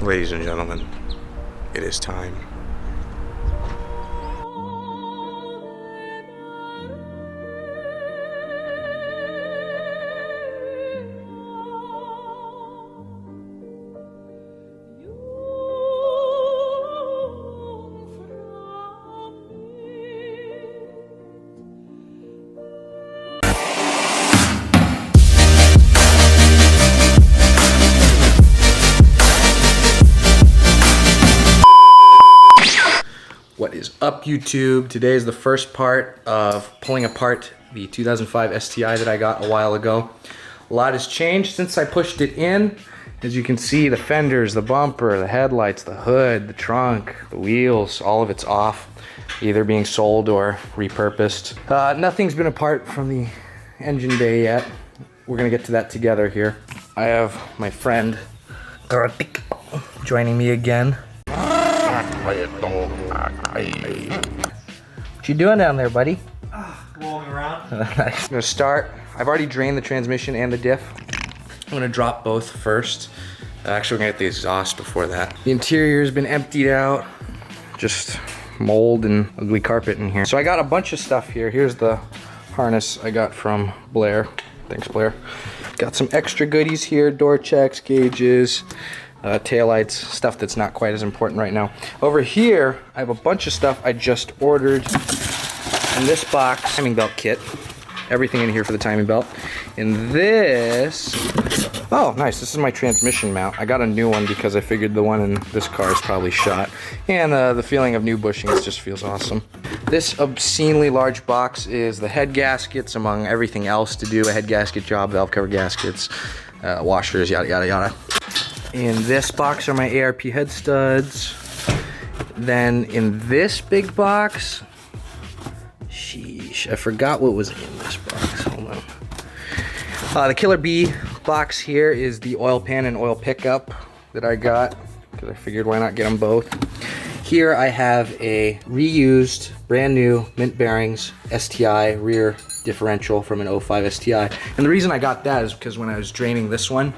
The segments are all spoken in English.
Ladies and gentlemen, it is time. What is up, YouTube? Today is the first part of pulling apart the 2005 STI that I got a while ago. A lot has changed since I pushed it in. As you can see, the fenders, the bumper, the headlights, the hood, the trunk, the wheels, all of it's off, either being sold or repurposed. Nothing's been apart from the engine bay yet. We're gonna get to that together here. I have my friend Kartik joining me again. What you doing down there, buddy? Rolling around. I'm gonna start. I've already drained the transmission and the diff. I'm gonna drop both first. Actually, we're gonna get the exhaust before that. The interior has been emptied out. Just mold and ugly carpet in here. So I got a bunch of stuff here. Here's the harness I got from Blair. Thanks, Blair. Got some extra goodies here, door checks, gauges, taillights, stuff that's not quite as important right now. Over here, I have a bunch of stuff I just ordered in this box. Timing belt kit. Everything in here for the timing belt. In this, oh nice, this is my transmission mount. I got a new one because I figured the one in this car is probably shot. And the feeling of new bushings just feels awesome. This obscenely large box is the head gaskets, among everything else to do a head gasket job, valve cover gaskets, washers, yada yada yada. In this box are my ARP head studs. Then in this big box, sheesh, I forgot what was in this box. Hold on. The Killer Bee box here is the oil pan and oil pickup that I got because I figured why not get them both. Here I have a reused, brand new mint bearings STI rear differential from an 05 STI. And the reason I got that is because when I was draining this one,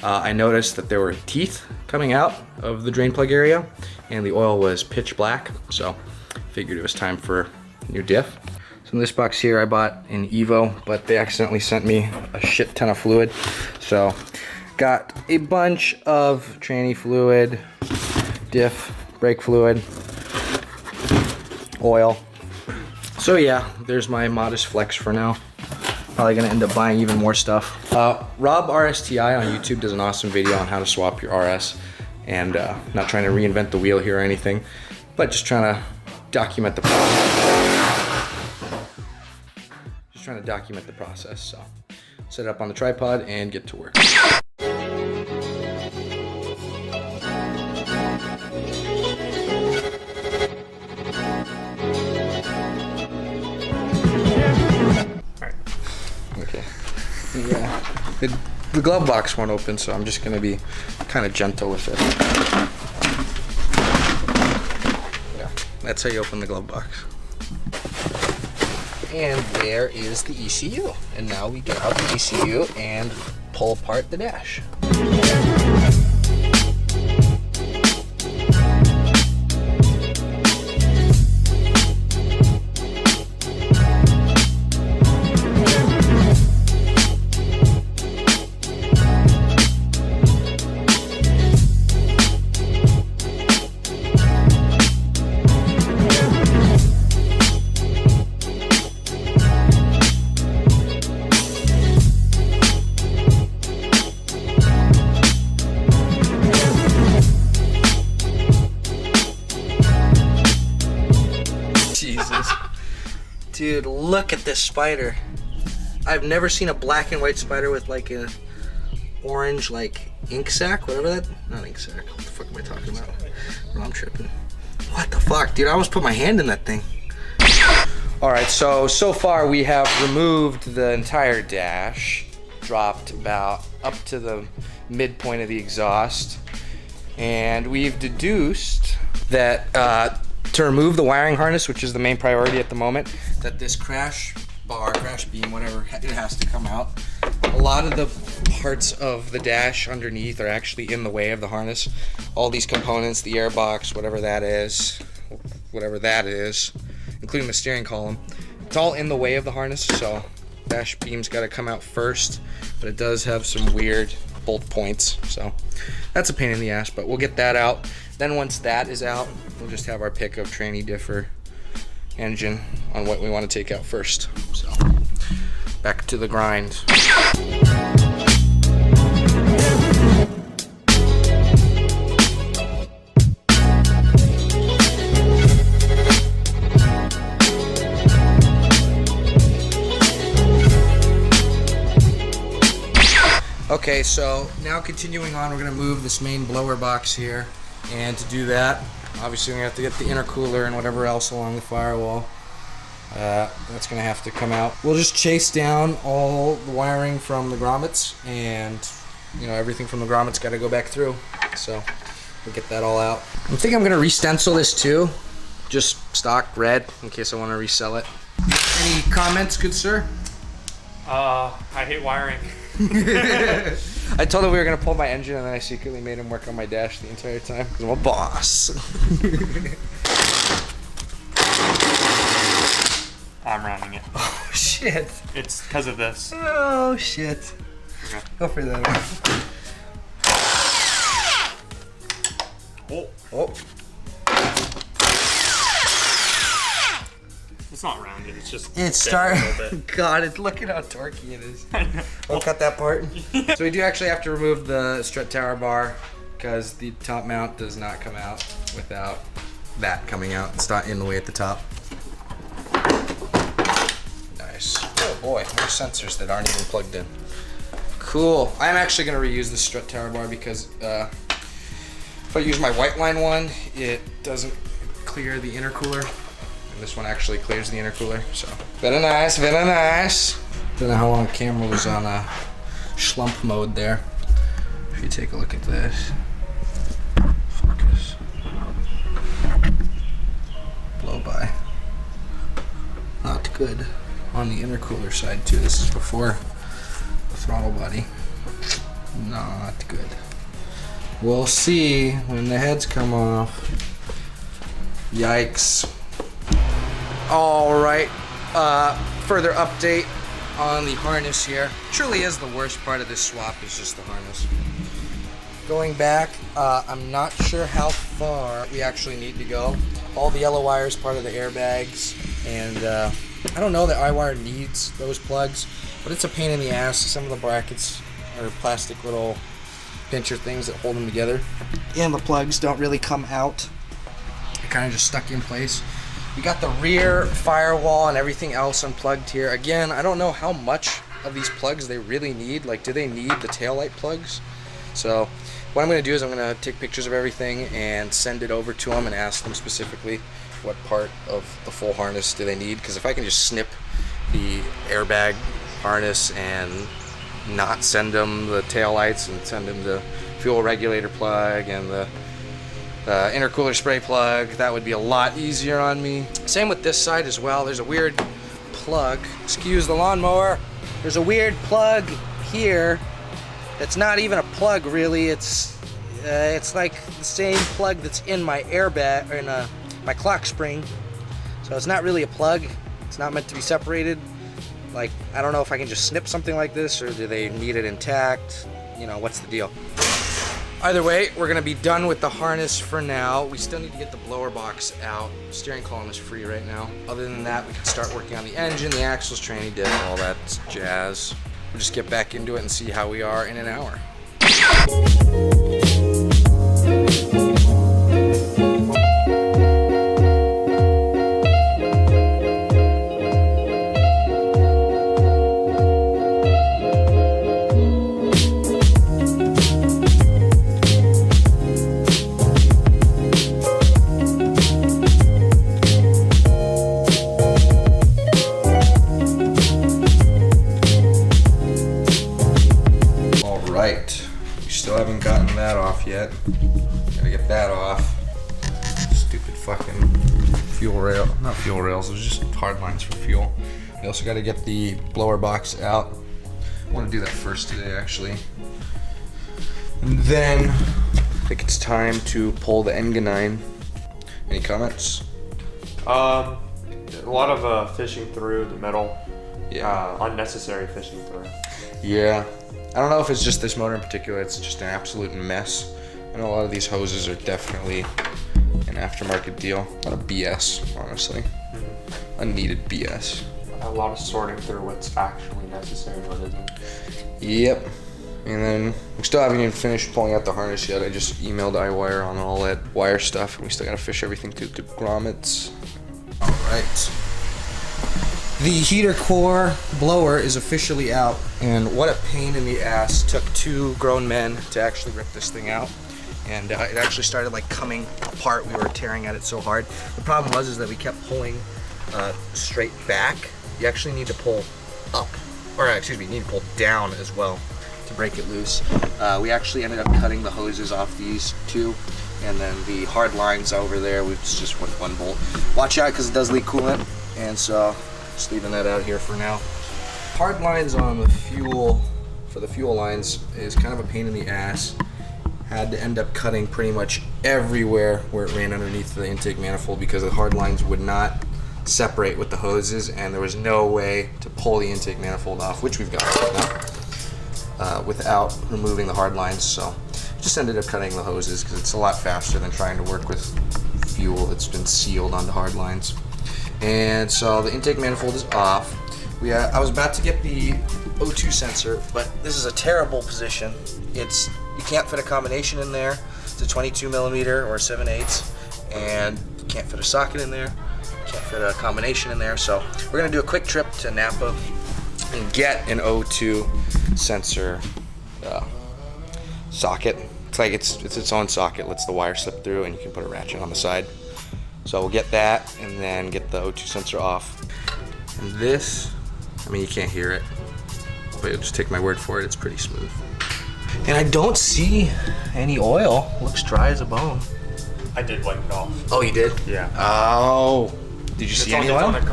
I noticed that there were teeth coming out of the drain plug area and the oil was pitch black. So I figured it was time for a new diff. So in this box here I bought an Evo, but they accidentally sent me a shit ton of fluid. So got a bunch of tranny fluid, diff, brake fluid, oil. So yeah, there's my modest flex for now. Probably gonna end up buying even more stuff. Rob RSTI on YouTube does an awesome video on how to swap your RS, and not trying to reinvent the wheel here or anything, but just trying to document the process. Just trying to document the process. So set it up on the tripod and get to work. Yeah, the glove box won't open, so I'm just gonna be kind of gentle with it. Yeah, that's how you open the glove box. And there is the ECU. And now we get out the ECU and pull apart the dash. Dude, look at this spider. I've never seen a black and white spider with like a orange like ink sac, whatever that, not ink sac, what the fuck am I talking about? Well, I'm tripping. What the fuck, dude, I almost put my hand in that thing. All right, so far we have removed the entire dash, dropped about up to the midpoint of the exhaust, and we've deduced that to remove the wiring harness, which is the main priority at the moment, that this crash bar, crash beam, whatever, it has to come out. A lot of the parts of the dash underneath are actually in the way of the harness. All these components, the airbox, whatever that is, including the steering column, it's all in the way of the harness, so dash beam's got to come out first, but it does have some weird bolt points, so that's a pain in the ass, but we'll get that out. Then once that is out, we'll just have our pick of tranny differ engine on what we want to take out first. So back to the grind. Okay, so now continuing on, we're gonna move this main blower box here, and to do that, obviously we're gonna have to get the intercooler and whatever else along the firewall. That's gonna have to come out. We'll just chase down all the wiring from the grommets, and everything from the grommets got to go back through. So we'll get that all out. I think I'm gonna re-stencil this too, just stock red in case I want to resell it. Any comments, good sir? I hate wiring. I told him we were gonna pull my engine, and then I secretly made him work on my dash the entire time because I'm a boss. I'm rounding it. Oh shit! It's because of this. Oh shit! Okay. Go for that. Oh. It's not rounded. It's just. It's bent a little starting. bit. God, look at how torquey it is. We'll cut that part. So we do actually have to remove the strut tower bar because the top mount does not come out without that coming out. It's not in the way at the top. Nice. Oh boy, more sensors that aren't even plugged in. Cool. I'm actually going to reuse the strut tower bar because if I use my white line one, it doesn't clear the intercooler. This one actually clears the intercooler, so very nice, very nice. Don't know how long the camera was on schlump mode there. If you take a look at this, focus, blow by. Not good on the intercooler side too. This is before the throttle body. Not good. We'll see when the heads come off. Yikes. All right, further update on the harness here. Truly is the worst part of this swap is just the harness. Going back, I'm not sure how far we actually need to go. All the yellow wire is part of the airbags, and I don't know that iWire needs those plugs, but it's a pain in the ass. Some of the brackets are plastic little pincher things that hold them together, and the plugs don't really come out. They're kind of just stuck in place. We got the rear firewall and everything else unplugged here. Again, I don't know how much of these plugs they really need. Like, do they need the taillight plugs? So what I'm going to do is I'm going to take pictures of everything and send it over to them and ask them specifically what part of the full harness do they need. Because if I can just snip the airbag harness and not send them the taillights and send them the fuel regulator plug and the intercooler spray plug, that would be a lot easier on me. Same with this side as well. There's a weird plug. Excuse the lawnmower. There's a weird plug here. It's not even a plug really. It's like the same plug that's in my airbag or in my clock spring. So it's not really a plug. It's not meant to be separated. Like, I don't know if I can just snip something like this or do they need it intact? What's the deal? Either way, we're gonna be done with the harness for now. We still need to get the blower box out. Steering column is free right now. Other than that, we can start working on the engine, the axles, tranny diff, all that jazz. We'll just get back into it and see how we are in an hour. Yet. Gotta get that off. Stupid fucking fuel rail. Not fuel rails, it was just hard lines for fuel. We also gotta get the blower box out. I want to do that first today, actually. And then I think it's time to pull the Enga9. Any comments? A lot of fishing through the middle. Yeah. Unnecessary fishing through. Yeah. I don't know if it's just this motor in particular. It's just an absolute mess. I know a lot of these hoses are definitely an aftermarket deal. A lot of BS, honestly. Unneeded BS. A lot of sorting through what's actually necessary and what isn't. Yep. And then we still haven't even finished pulling out the harness yet. I just emailed iWire on all that wire stuff, and we still gotta fish everything through the grommets. All right. The heater core blower is officially out, and what a pain in the ass. Took 2 grown men to actually rip this thing out, and it actually started like coming apart. We were tearing at it so hard. The problem was is that we kept pulling straight back. You actually need to pull up, or excuse me, you need to pull down as well to break it loose. We actually ended up cutting the hoses off these 2, and then the hard lines over there, we just went 1 bolt. Watch out because it does leak coolant, and so just leaving that out here for now. Hard lines on the fuel, for the fuel lines, is kind of a pain in the ass. Had to end up cutting pretty much everywhere where it ran underneath the intake manifold because the hard lines would not separate with the hoses, and there was no way to pull the intake manifold off, which we've got now, without removing the hard lines. So just ended up cutting the hoses because it's a lot faster than trying to work with fuel that's been sealed onto hard lines. And so the intake manifold is off. I was about to get the O2 sensor, but this is a terrible position. You can't fit a combination in there. It's a 22 millimeter or a 7/8, and you can't fit a socket in there. Can't fit a combination in there. So we're gonna do a quick trip to Napa and get an O2 sensor socket. It's like it's its own socket. Lets the wire slip through, and you can put a ratchet on the side. So we'll get that and then get the O2 sensor off. And this, I mean, you can't hear it, but you'll just take my word for it, it's pretty smooth. And I don't see any oil. Looks dry as a bone. I did wipe it off. Oh, you did? Yeah. Oh. Did you see any oil? It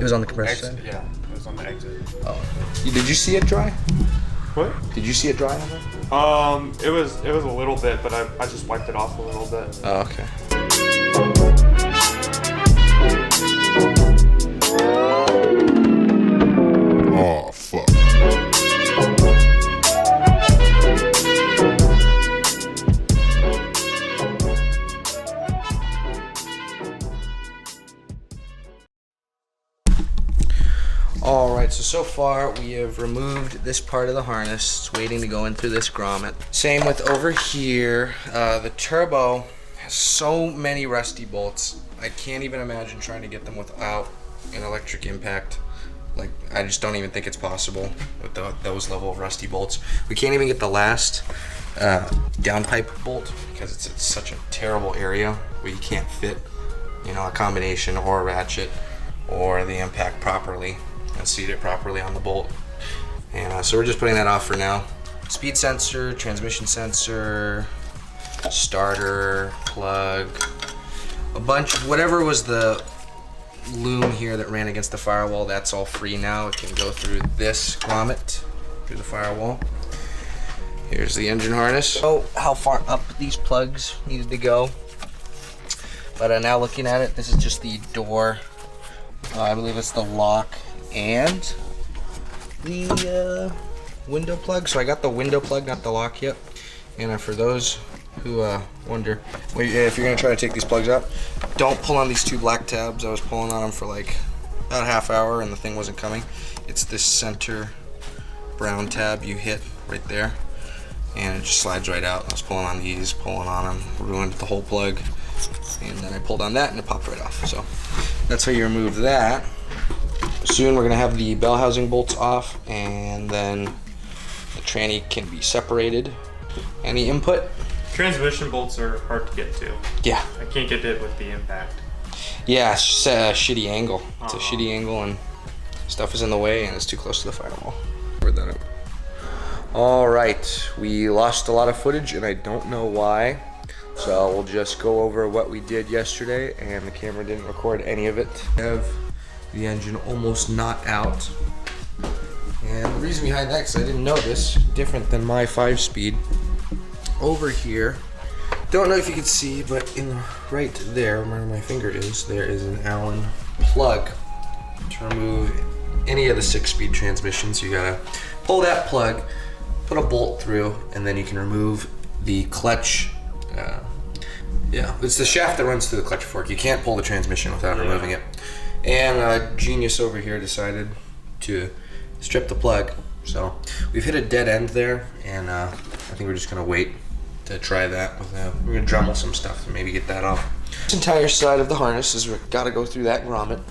was on the compressor side? Yeah, it was on the exit. Oh. Did you see it dry? What? Did you see it dry on there? It was a little bit, but I just wiped it off a little bit. Oh, okay. Oh, fuck. Alright, so far we have removed this part of the harness. It's waiting to go into this grommet. Same with over here. The turbo has so many rusty bolts. I can't even imagine trying to get them without an electric impact. Like, I just don't even think it's possible with those level of rusty bolts. We can't even get the last downpipe bolt because it's in such a terrible area where you can't fit, you know, a combination or a ratchet or the impact properly and seat it properly on the bolt. And so we're just putting that off for now. Speed sensor, transmission sensor, starter, plug, a bunch of whatever was the loom here that ran against the firewall, that's all free now. It can go through this grommet, through the firewall. Here's the engine harness. Oh, how far up these plugs needed to go. But now looking at it, this is just the door. I believe it's the lock and the window plug. So I got the window plug, not the lock yet. And for those who wonder, if you're gonna try to take these plugs out, don't pull on these 2 black tabs. I was pulling on them for like about a half hour and the thing wasn't coming. It's this center brown tab you hit right there, and it just slides right out. I was pulling on these, pulling on them, ruined the whole plug, and then I pulled on that and it popped right off. So that's how you remove that. Soon we're gonna have the bell housing bolts off, and then the tranny can be separated. Any input? Transmission bolts are hard to get to. Yeah. I can't get it with the impact. Yeah, it's just a shitty angle. It's a shitty angle and stuff is in the way and it's too close to the firewall. Covered that up. All right, we lost a lot of footage and I don't know why. So we'll just go over what we did yesterday, and the camera didn't record any of it. We have the engine almost not out. And the reason behind that, because I didn't know this, different than my 5-speed. Over here, don't know if you can see, but right there, where my finger is, there is an Allen plug to remove any of the 6-speed transmissions. You gotta pull that plug, put a bolt through, and then you can remove the clutch. Yeah, it's the shaft that runs through the clutch fork. You can't pull the transmission without removing it. And a genius over here decided to strip the plug. So we've hit a dead end there, and I think we're just gonna wait to try that. We're gonna Dremel some stuff and maybe get that off. This entire side of the harness is gotta go through that grommet.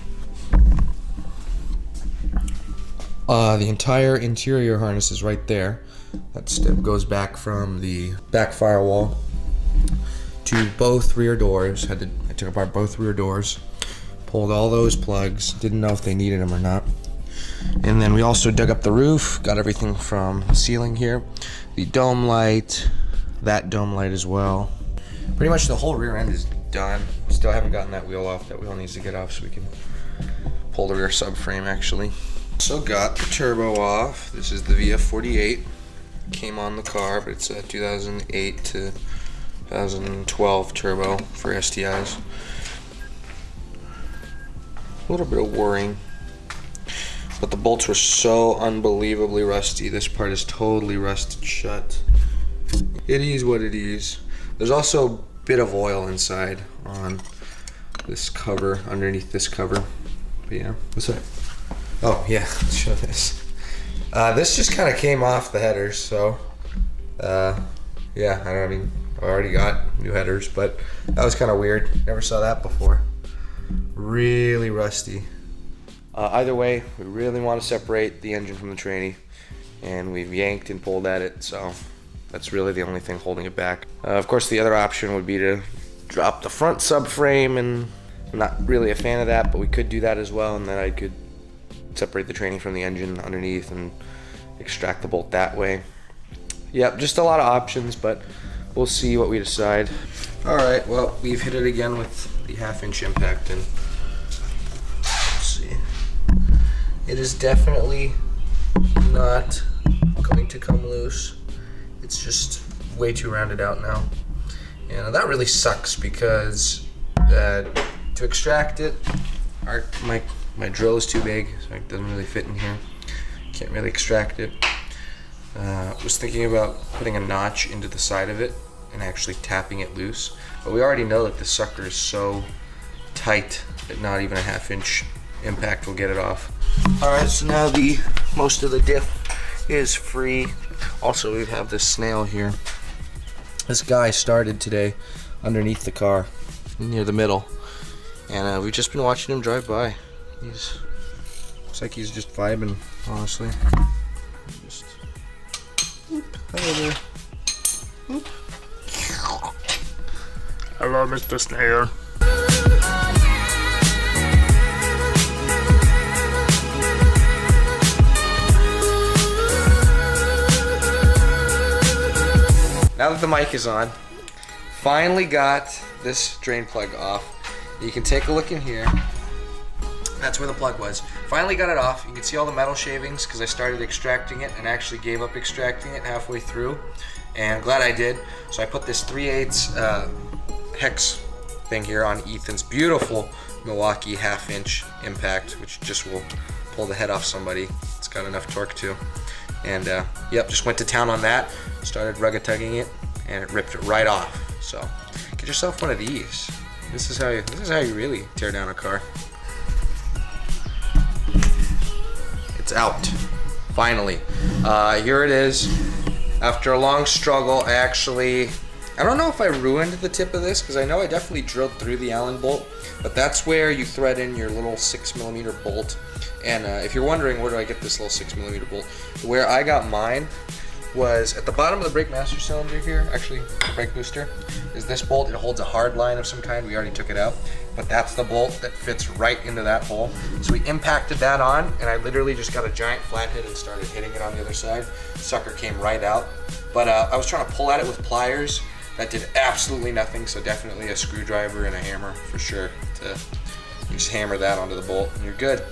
The entire interior harness is right there. That step goes back from the back firewall to both rear doors. I took apart both rear doors, pulled all those plugs, didn't know if they needed them or not. And then we also dug up the roof, got everything from the ceiling here, the dome light, that dome light as well. Pretty much the whole rear end is done. Still haven't gotten that wheel off. That wheel needs to get off so we can pull the rear subframe actually. So got the turbo off. This is the VF48. Came on the car, but it's a 2008 to 2012 turbo for STIs. A little bit of whirring, but the bolts were so unbelievably rusty. This part is totally rusted shut. It is what it is. There's also a bit of oil inside on this cover, underneath this cover. But yeah, what's that? Oh yeah, let's show this. This just kind of came off the headers, so yeah, I already got new headers, but that was kind of weird. Never saw that before. Really rusty. Either way, we really want to separate the engine from the tranny, and we've yanked and pulled at it, so that's really the only thing holding it back. Of course, the other option would be to drop the front subframe, and I'm not really a fan of that, but we could do that as well, and then I could separate the tranny from the engine underneath and extract the bolt that way. Yep, just a lot of options, but we'll see what we decide. Alright, well, we've hit it again with the 1/2-inch impact, and let's see. It is definitely not going to come loose. It's just way too rounded out now. And that really sucks because to extract it, my drill is too big, so it doesn't really fit in here. Can't really extract it. Was thinking about putting a notch into the side of it and actually tapping it loose, but we already know that the sucker is so tight that not even a 1/2-inch impact will get it off. Alright, so now most of the diff is free. Also, we have this snail here. This guy started today underneath the car, near the middle, and we've just been watching him drive by. Looks like he's just vibing, honestly. Just, whoop, hello there. Whoop. Hello, Mr. Snail. Now that the mic is on, finally got this drain plug off. You can take a look in here. That's where the plug was. Finally got it off. You can see all the metal shavings because I started extracting it and actually gave up extracting it halfway through. And glad I did. So I put this 3/8 hex thing here on Ethan's beautiful Milwaukee 1/2-inch impact, which just will pull the head off somebody. It's got enough torque too. And yep, just went to town on that. Started rugged tugging it, and it ripped it right off. So get yourself one of these. This is how you really tear down a car. It's out, finally. Here it is. After a long struggle, I don't know if I ruined the tip of this, because I know I definitely drilled through the Allen bolt, but that's where you thread in your little 6mm bolt. And if you're wondering where do I get this little 6mm bolt, where I got mine was at the bottom of the brake master cylinder here, actually the brake booster, is this bolt. It holds a hard line of some kind. We already took it out, but that's the bolt that fits right into that hole. So we impacted that on, and I literally just got a giant flathead and started hitting it on the other side. Sucker came right out, but I was trying to pull at it with pliers. That did absolutely nothing, so definitely a screwdriver and a hammer for sure to just hammer that onto the bolt, and you're good.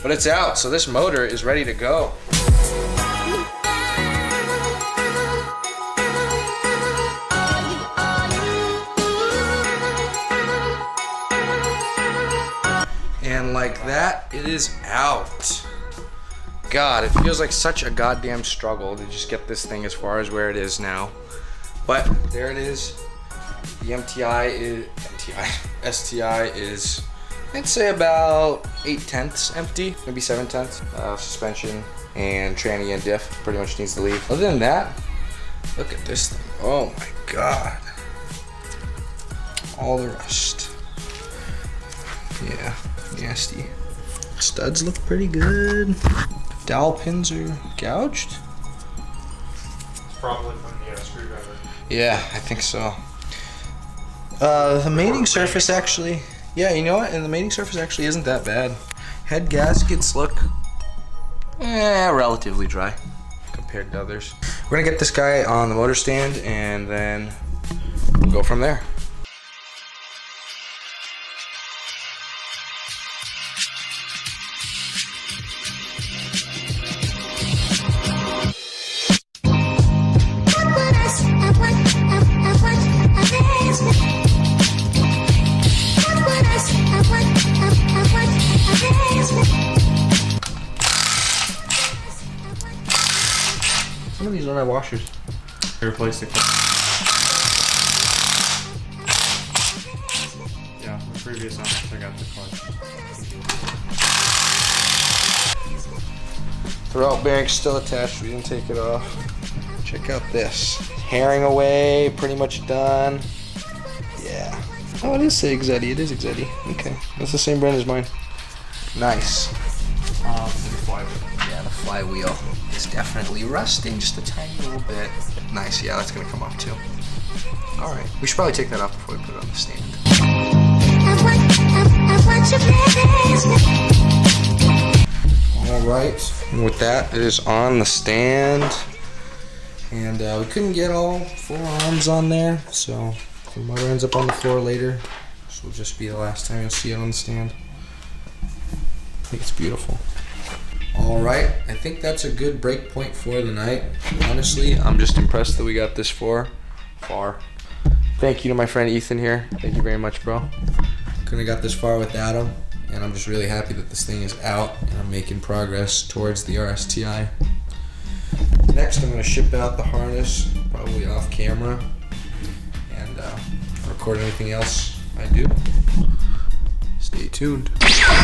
But it's out, so this motor is ready to go. And like that, it is out. God, it feels like such a goddamn struggle to just get this thing as far as where it is now. But there it is. The STI is, I'd say about 8/10 empty, maybe 7/10. Suspension and tranny and diff pretty much needs to leave. Other than that, look at this thing. Oh my God. All the rust. Yeah, nasty. Studs look pretty good. Dowel pins are gouged. It's probably from the screwdriver. Yeah, I think so. The mating surface actually, yeah, you know what? And the mating surface actually isn't that bad. Head gaskets look relatively dry compared to others. We're gonna get this guy on the motor stand and then we'll go from there. Some of these don't have washers. I replaced it. Yeah, the previous one, I got the clutch. Throat bearing's still attached, we didn't take it off. Check out this. Herring away, pretty much done. Yeah. Oh, it is Exetti, it is Exetti. Okay, that's the same brand as mine. Nice. The flywheel. Yeah, the flywheel is definitely rusting just a tiny little bit. Nice, yeah, that's gonna come off too. All right, we should probably take that off before we put it on the stand. All right, and with that, it is on the stand. And we couldn't get all 4 arms on there, so the motor ends up on the floor later. This will just be the last time you'll see it on the stand. I think it's beautiful. All right, I think that's a good break point for the night. Honestly, I'm just impressed that we got this far. Thank you to my friend Ethan here. Thank you very much, bro. Couldn't have got this far without him, and I'm just really happy that this thing is out and I'm making progress towards the RSTI. Next, I'm gonna ship out the harness, probably off camera, and record anything else I do. Stay tuned.